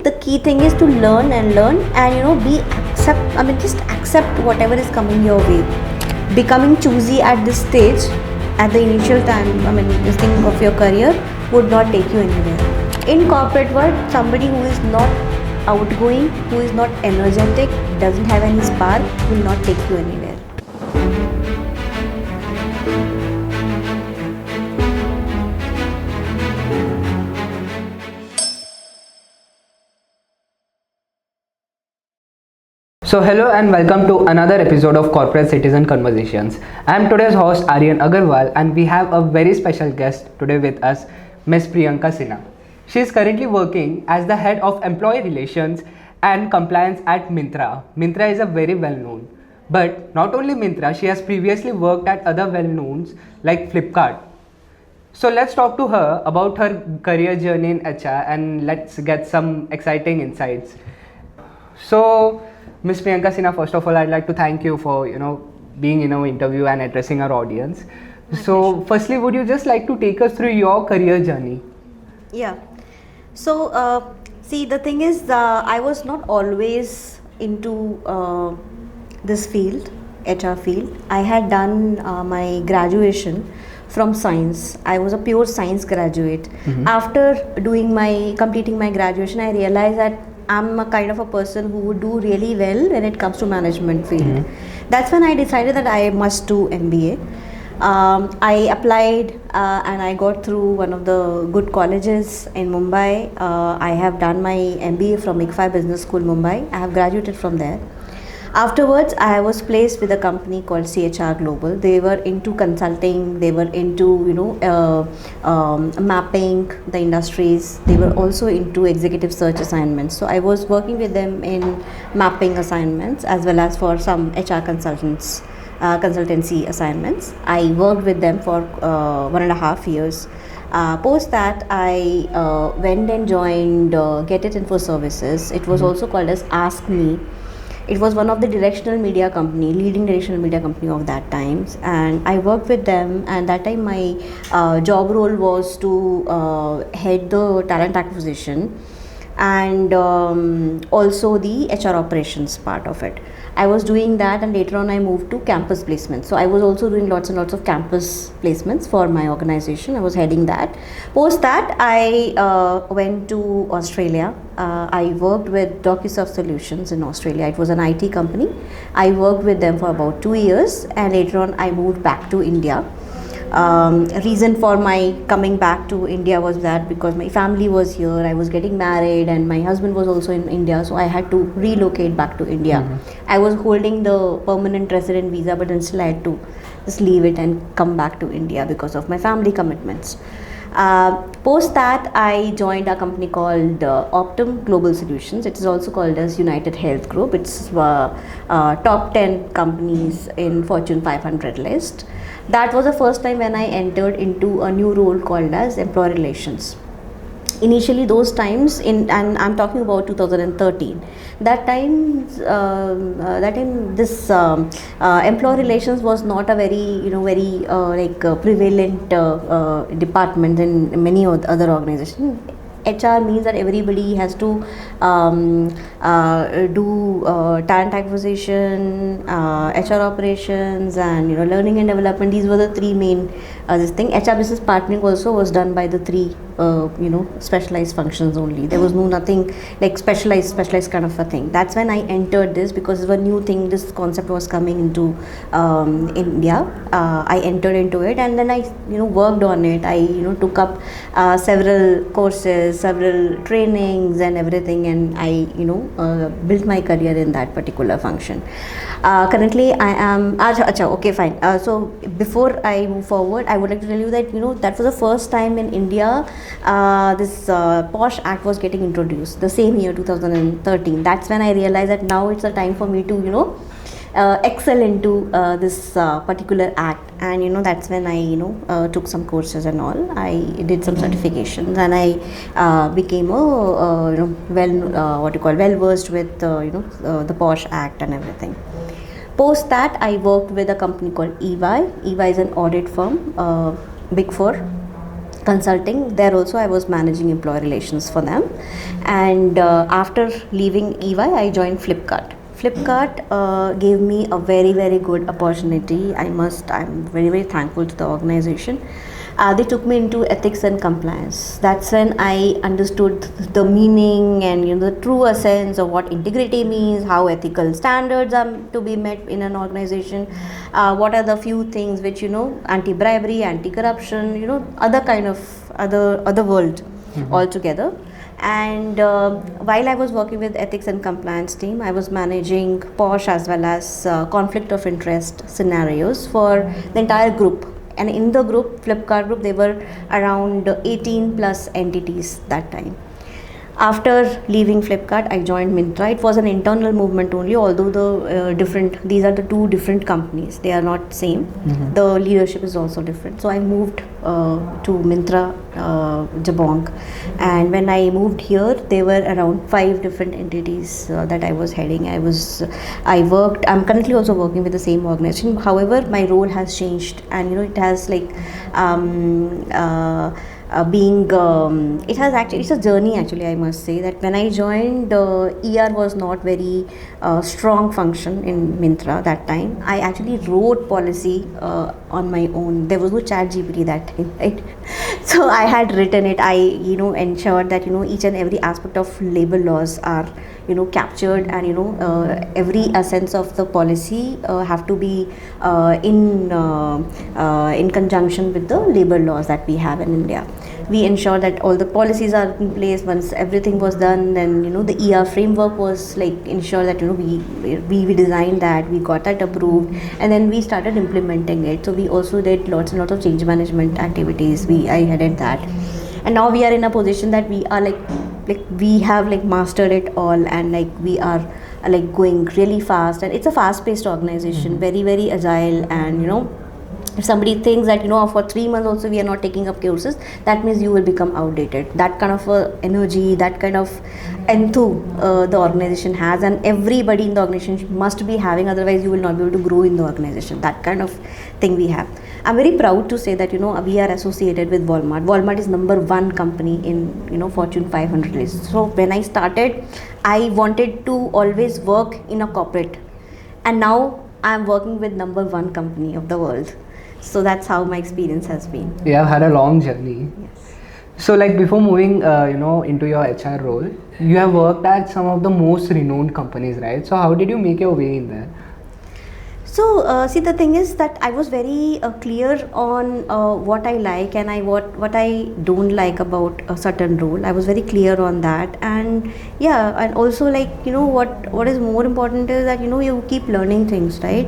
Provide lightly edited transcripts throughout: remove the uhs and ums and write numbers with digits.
The key thing is to learn and be accept. I mean, just accept whatever is coming your way. Becoming choosy at this stage, at the initial time, I mean, this thing of your career would not take you anywhere. In corporate world, somebody who is not outgoing, who is not energetic, doesn't have any spark, will not take you anywhere. So hello and welcome to another episode of Corporate Citizen Conversations. I am today's host Aryan Agarwal and we have a very special guest today with us, Ms. Priyanka Sinha. She is currently working as the head of employee relations and compliance at Myntra. Myntra is a very well known. But not only Myntra, she has previously worked at other well knowns like Flipkart. So let's talk to her about her career journey in HR and let's get some exciting insights. So Ms. Priyanka Sinha, first of all, I'd like to thank you for being in our interview and addressing our audience. So, firstly, would you just like to take us through your career journey? Yeah. So, see, the thing is, I was not always into this field, HR field. I had done my graduation from science. I was a pure science graduate. After completing my graduation, I realized that I'm a kind of a person who would do really well when it comes to management field. That's when I decided that I must do MBA. I applied and I got through one of the good colleges in Mumbai. I have done my MBA from ICFI Business School, Mumbai. I have graduated from there. Afterwards, I was placed with a company called CHR Global. They were into consulting. They were into mapping the industries. They were also into executive search assignments. So I was working with them in mapping assignments as well as for some HR consultancy assignments. I worked with them for 1.5 years. Post that, I went and joined Get It Info Services. It was also called as Ask Me. It was one of the leading directional media company of that times, and I worked with them. And that time, my job role was to head the talent acquisition and also the HR operations part of it. I was doing that, and later on I moved to campus placements. So I was also doing lots and lots of campus placements for my organization. I was heading that. Post that, I went to Australia. I worked with DocuSoft Solutions in Australia. It was an IT company. I worked with them for about 2 years, and later on I moved back to India. Reason for my coming back to India was that because my family was here, I was getting married, and my husband was also in India, so I had to relocate back to India. I was holding the permanent resident visa, but then still I had to just leave it and come back to India because of my family commitments. Post that, I joined a company called Optum Global Solutions. It is also called as United Health Group. It's top 10 companies in Fortune 500 list. That was the first time when I entered into a new role called as employee relations. Initially, those times and I'm talking about 2013. That time this employee relations was not a very prevalent department in many other organizations. HR means that everybody has to do talent acquisition, HR operations, and learning and development. These were the three main this thing. HR business partnering also was done by the three specialized functions only. There was nothing like specialized kind of a thing. That's when I entered this because it was a new thing. This concept was coming into India. I entered into it, and then I worked on it. I took up several courses, several trainings and everything, and I built my career in that particular function. Currently I am okay, fine. So before I move forward, I would like to tell you that that was the first time in India this POSH Act was getting introduced, the same year 2013. That's when I realized that now it's a time for me to excel into this particular act, and that's when I took some courses and all. I did some certifications, and I became a well versed with the POSH Act and everything. Post that, I worked with a company called EY. EY is an audit firm, Big Four consulting. There also I was managing employee relations for them. And after leaving EY, I joined Flipkart. Flipkart gave me a very, very good opportunity. I'm very, very thankful to the organization. They took me into ethics and compliance. That's when I understood the meaning and the true essence of what integrity means, how ethical standards are to be met in an organization, what are the few things which anti-bribery, anti-corruption, other kind of other world altogether. And while I was working with ethics and compliance team, I was managing POSH as well as conflict of interest scenarios for the entire group. And in the group, Flipkart group, there were around 18 plus entities that time. After leaving Flipkart, I joined Myntra. It was an internal movement only, although these are the two different companies. They are not same. The leadership is also different. So I moved to Myntra, Jabong. And when I moved here, there were around 5 different entities that I was heading. I'm currently also working with the same organization. However, my role has changed, and it has it's a journey actually. I must say that when I joined, ER was not very strong function in Myntra that time. I actually wrote policy on my own. There was no chat GPT that time, right? So I had written it. I ensured that each and every aspect of labor laws are captured, and every essence of the policy have to be in conjunction with the labor laws that we have in India. We ensure that all the policies are in place. Once everything was done, then the ER framework was ensure that we designed that, we got that approved, and then we started implementing it. So we also did lots and lots of change management activities. I headed that, and now we are in a position that we are we have mastered it all, and we are going really fast, and it's a fast paced organization, very, very agile. And if somebody thinks that for 3 months also we are not taking up courses, that means you will become outdated. That kind of energy, that kind of the organization has, and everybody in the organization must be having, otherwise you will not be able to grow in the organization. That kind of thing we have. I'm very proud to say that we are associated with Walmart. Walmart is number 1 company in Fortune 500 list. So when I started, I wanted to always work in a corporate, and now I'm working with number 1 company of the world. So that's how my experience has been. You have had a long journey. Yes. So before moving into your HR role, you have worked at some of the most renowned companies, right? So how did you make your way in there? So see, the thing is that I was very clear on what I like and what I don't like about a certain role. I was very clear on that, and and also what is more important is that you keep learning things, right?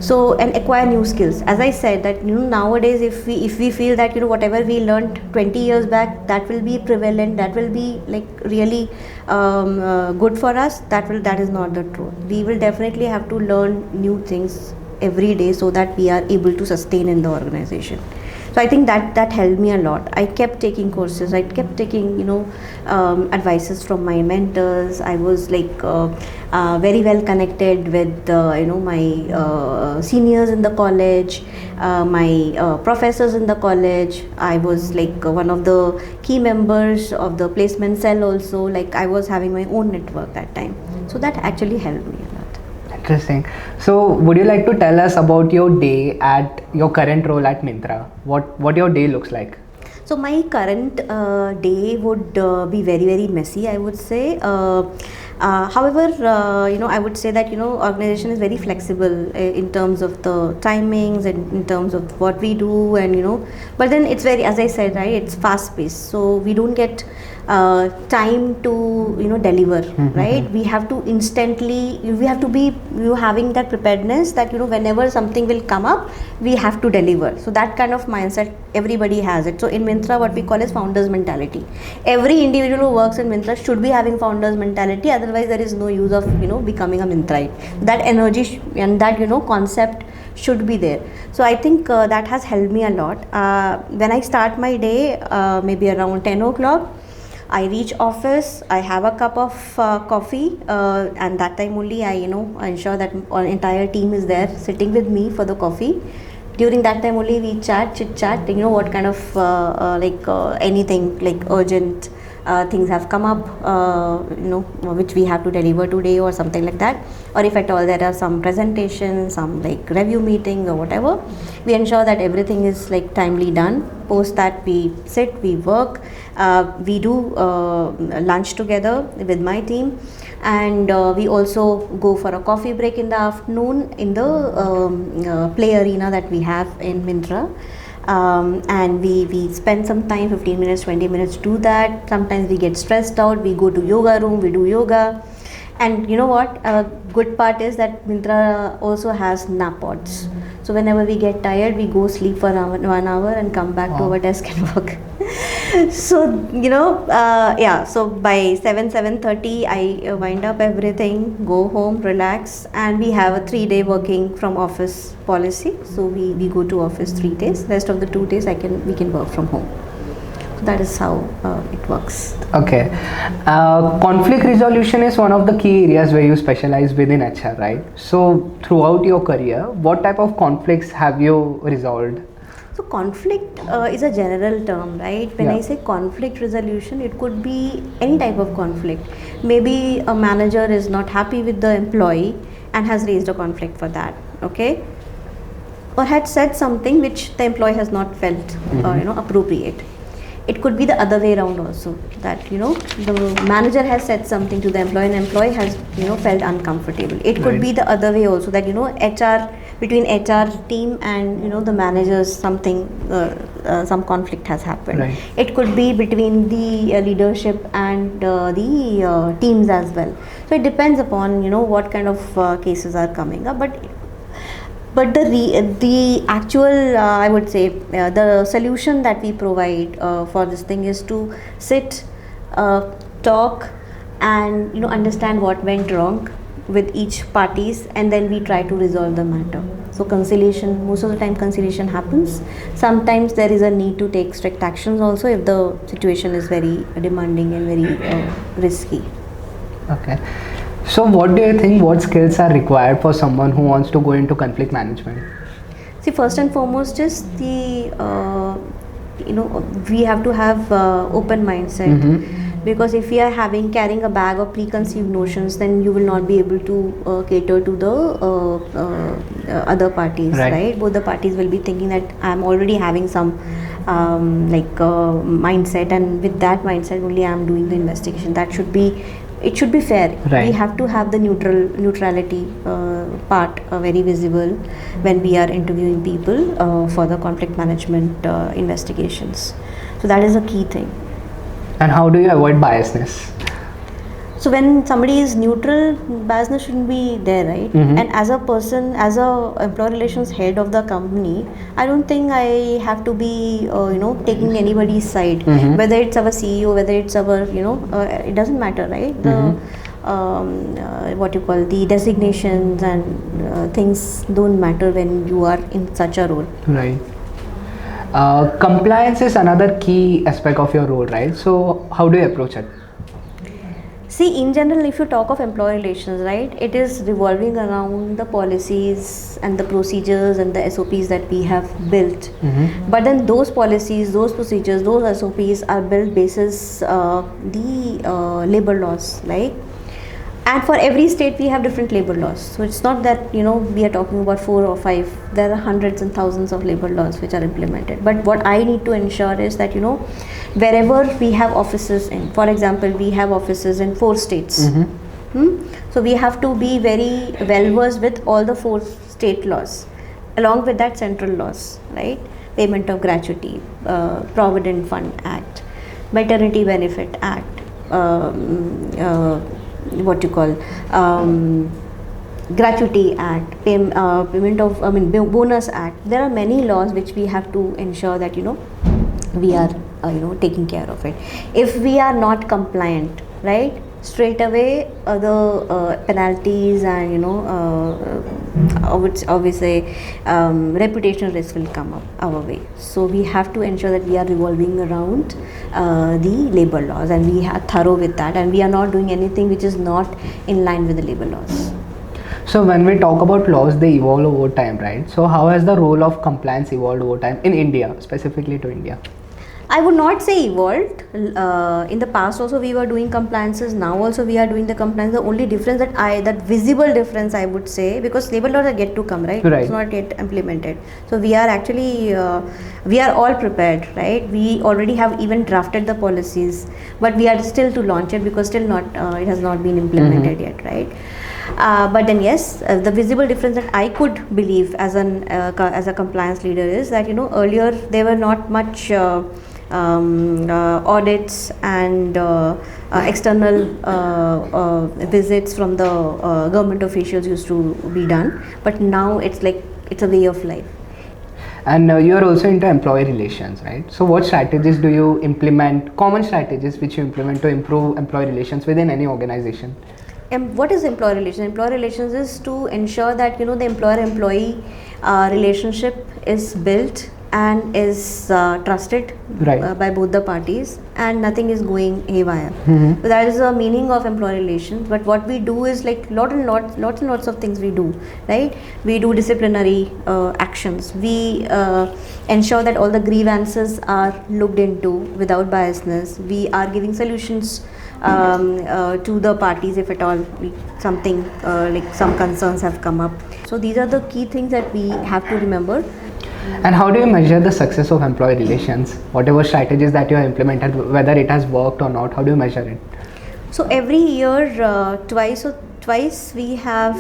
So, and acquire new skills. As I said that nowadays if we feel that whatever we learned 20 years back, that will be prevalent, that will be really good for us, that is not the truth. We will definitely have to learn new things every day so that we are able to sustain in the organization. So I think that helped me a lot. I kept taking courses, I kept taking advices from my mentors. I was very well connected with my seniors in the college, my professors in the college. I was one of the key members of the placement cell also. I was having my own network that time. So that actually helped me a lot. Interesting. So would you like to tell us about your day at your current role at Myntra? What your day looks like? So my current day would be very, very messy, I would say. However, I would say that organization is very flexible in terms of the timings and in terms of what we do, and but then it's very, as I said, right, it's fast paced, so we don't get time to deliver, right? We have to be having that preparedness that whenever something will come up, we have to deliver. So that kind of mindset everybody has it. So in Myntra, what we call is founders mentality. Every individual who works in Myntra should be having founders mentality, otherwise there is no use of becoming a Myntrite. That energy and that concept should be there. So I think that has helped me a lot. When I start my day, maybe around 10 o'clock, I reach office, I have a cup of coffee, and that time only I ensure that our entire team is there sitting with me for the coffee. During that time only we chit chat, what kind of anything like urgent things have come up, which we have to deliver today or something like that, or if at all there are some presentations, some like review meeting or whatever, we ensure that everything is like timely done. Post that we sit, we work, we do lunch together with my team, and we also go for a coffee break in the afternoon in the play arena that we have in Myntra. And we spend some time, 15 minutes, 20 minutes, do that. Sometimes we get stressed out, we go to yoga room, we do yoga. And you know what, a good part is that Myntra also has nap pods. So whenever we get tired, we go sleep for 1 hour and come back to our desk and work. So so by 7:30 I wind up everything, go home, relax, and we have a 3-day working from office policy. So we go to office 3 days, rest of the 2 days we can work from home. So that is how it works. Okay. Conflict resolution is one of the key areas where you specialize within HR, right? So throughout your career, what type of conflicts have you resolved? So conflict is a general term, right? When I say conflict resolution, it could be any type of conflict. Maybe a manager is not happy with the employee and has raised a conflict for that, okay? Or had said something which the employee has not felt appropriate. It could be the other way around also, that the manager has said something to the employee and employee has felt uncomfortable. It could be the other way also, that HR, between HR team and the managers, something some conflict has happened. Right. It could be between the leadership and the teams as well. So it depends upon what kind of cases are coming up, but the actual I would say the solution that we provide for this thing is to sit, talk, and understand what went wrong with each parties, and then we try to resolve the matter. So conciliation, most of the time conciliation happens. Sometimes there is a need to take strict actions also if the situation is very demanding and very risky. Okay. So what do you think, what skills are required for someone who wants to go into conflict management? See, first and foremost is the we have to have open mindset. Because if we are carrying a bag of preconceived notions, then you will not be able to cater to the other parties, right? Both the parties will be thinking that I am already having some mindset, and with that mindset only I am doing the investigation. It should be fair. Right. We have to have the neutrality part very visible when we are interviewing people for the conflict management investigations. So that is a key thing. And how do you avoid biasness? So when somebody is neutral, biasness shouldn't be there, right? And as a person, as a employee relations head of the company, I don't think I have to be taking anybody's side. Whether it's our CEO, whether it's our it doesn't matter, right? The the designations and things don't matter when you are in such a role. Right. Compliance is another key aspect of your role, right? So how do you approach it? See, in general, if you talk of employee relations, right, it is revolving around the policies and the procedures and the SOPs that we have built. But then those policies, those procedures, those SOPs are built basis the labor laws, right? And for every state we have different labor laws. So it's not that we are talking about 4 or 5. There are hundreds and thousands of labor laws which are implemented. But what I need to ensure is that wherever we have offices in, for example, we have offices in 4 states. So we have to be very well versed with all the 4 state laws, along with that central laws, right? Payment of gratuity, Provident Fund Act, Maternity Benefit Act, Gratuity Act, Payment of Bonus Act. There are many laws which we have to ensure that we are taking care of it. If we are not compliant, right, straight away the penalties and obviously reputational risk will come up our way. So we have to ensure that we are revolving around the labor laws, and we are thorough with that, and we are not doing anything which is not in line with the labor laws. So when we talk about laws, they evolve over time, right? So how has the role of compliance evolved over time in India, specifically to India? I would not say evolved. In the past also we were doing compliances. Now also we are doing the compliance. The only difference that visible difference I would say, because labor laws are yet to come, right? Right. It's not yet implemented. So we are actually we are all prepared, right? We already have even drafted the policies, but we are still to launch it because still not it has not been implemented yet, right? But then yes, the visible difference that I could believe as as a compliance leader is that earlier there were not much audits and external visits from the government officials used to be done, but now it's like it's a way of life. And you are also into employee relations, right? So what strategies do you implement, common strategies which you implement to improve employee relations within any organization? What is employee relations? Employee relations is to ensure that the employer-employee relationship is built and is trusted Right. by both the parties, and nothing is going haywire. Mhm. So that is the meaning of employee relations. But what we do is like lots and lots of things we do, right? We do disciplinary actions. We ensure that all the grievances are looked into without biasness. We are giving solutions to the parties if at all something like some concerns have come up. So these are the key things that we have to remember. And how do you measure the success of employee relations? Whatever strategies that you have implemented, whether it has worked or not, how do you measure it? So every year, twice we have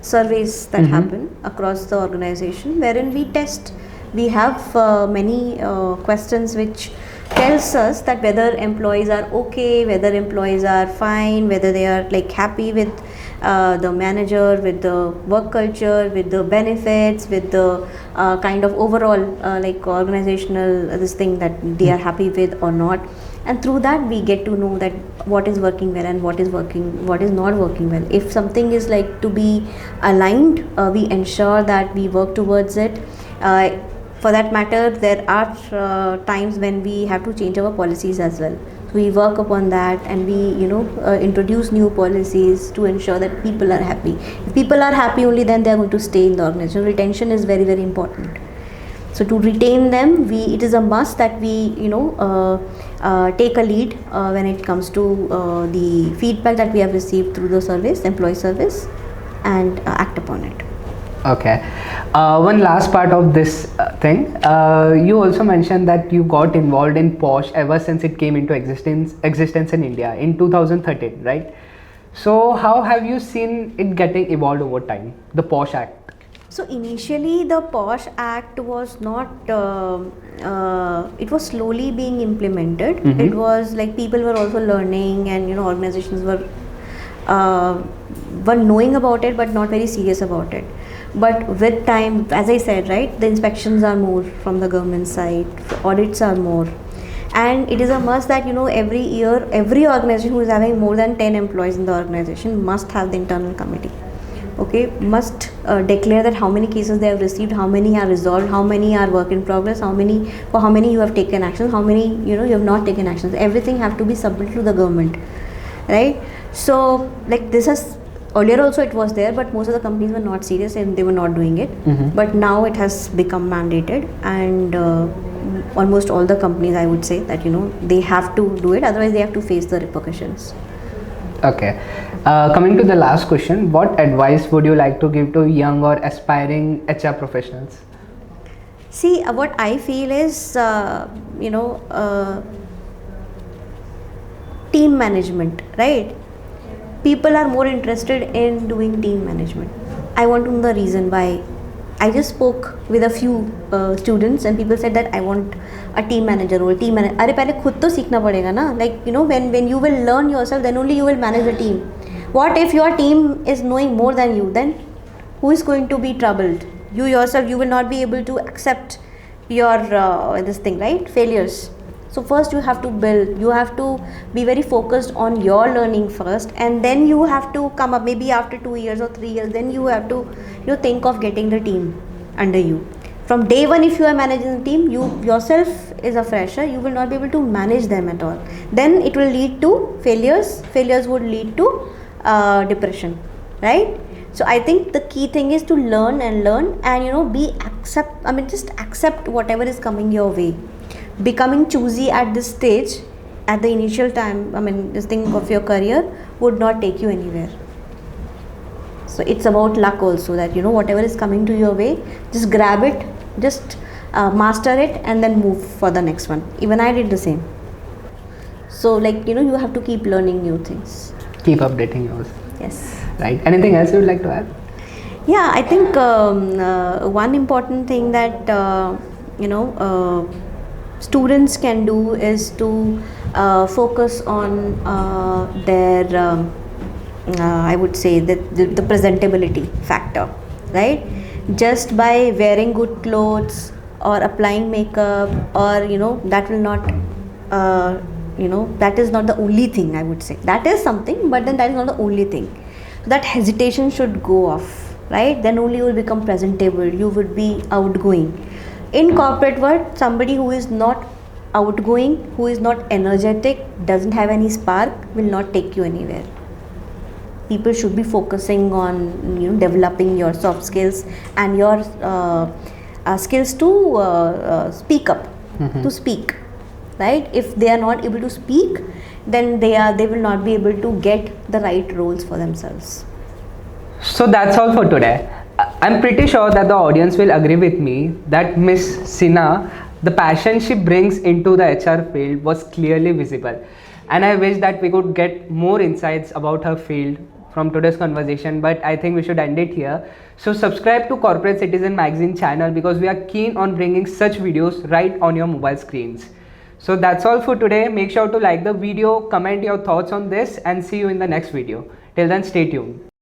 surveys that happen across the organization, wherein we test. We have many questions which tells us that whether employees are okay, whether employees are fine, whether they are like happy with the manager, with the work culture, with the benefits, with the kind of overall like organizational this thing that they are happy with or not. And through that we get to know that what is working well and what is not working well. If something is like to be aligned, we ensure that we work towards it. For that matter, there are times when we have to change our policies as well. So we work upon that, and we introduce new policies to ensure that people are happy. If people are happy, only then they are going to stay in the organization. Retention is very, very important. So to retain them, it is a must that we take a lead when it comes to the feedback that we have received through the employee service, and act upon it. Okay. One last part of this thing. You also mentioned that you got involved in POSH ever since it came into existence in India in 2013, right? So how have you seen it getting evolved over time, the POSH Act? So initially the POSH Act was not, it was slowly being implemented. It was like people were also learning, and organizations were knowing about it but not very serious about it. But with time, as I said, right, the inspections are more from the government side, the audits are more, and it is a must that every year every organization who is having more than 10 employees in the organization must have the internal committee. Okay, must declare that how many cases they have received, how many are resolved, how many are work in progress, how many you have taken actions, how many you have not taken actions. Everything have to be submitted to the government, right? So like this has earlier also it was there, but most of the companies were not serious and they were not doing it. But now it has become mandated, and almost all the companies, I would say that they have to do it, otherwise they have to face the repercussions. Okay. Coming to the last question, what advice would you like to give to young or aspiring HR professionals? See, what I feel is team management, right? People are more interested in doing team management. I want to know the reason why. I just spoke with a few students, and people said that I want a team manager role. अरे पहले खुद तो सीखना पड़ेगा ना. Like when you will learn yourself, then only you will manage the team. What if your team is knowing more than you? Then who is going to be troubled? You yourself, you will not be able to accept your this thing, right? Failures. So first you have to build, you have to be very focused on your learning first, and then you have to come up maybe after 2 years or 3 years, then you have to think of getting the team under you. From day one, if you are managing the team, you yourself is a fresher, you will not be able to manage them at all. Then it will lead to failures would lead to depression, right? So I think the key thing is to learn and just accept whatever is coming your way. Becoming choosy at this stage, at the initial time, this thing of your career would not take you anywhere. So it's about luck also, that whatever is coming to your way, just grab it, just master it, and then move for the next one. Even I did the same. So you have to keep learning new things. Keep updating yours. Yes. Right. Anything else you would like to add? Yeah, I think one important thing that students can do is to focus on their I would say that the presentability factor, right? Just by wearing good clothes or applying makeup, or that will not that is not the only thing. I would say that is something, but then that is not the only thing. That hesitation should go off, right? Then only you will become presentable, you would be outgoing. In corporate world, somebody who is not outgoing, who is not energetic, doesn't have any spark, will not take you anywhere. People should be focusing on developing your soft skills and your skills to speak up, to speak, right? If they are not able to speak, then they will not be able to get the right roles for themselves. So that's all for today. I'm pretty sure that the audience will agree with me that Miss Sinha, the passion she brings into the HR field was clearly visible. And I wish that we could get more insights about her field from today's conversation, but I think we should end it here. So subscribe to Corporate Citizen magazine channel, because we are keen on bringing such videos right on your mobile screens. So that's all for today. Make sure to like the video, comment your thoughts on this, and see you in the next video. Till then, stay tuned.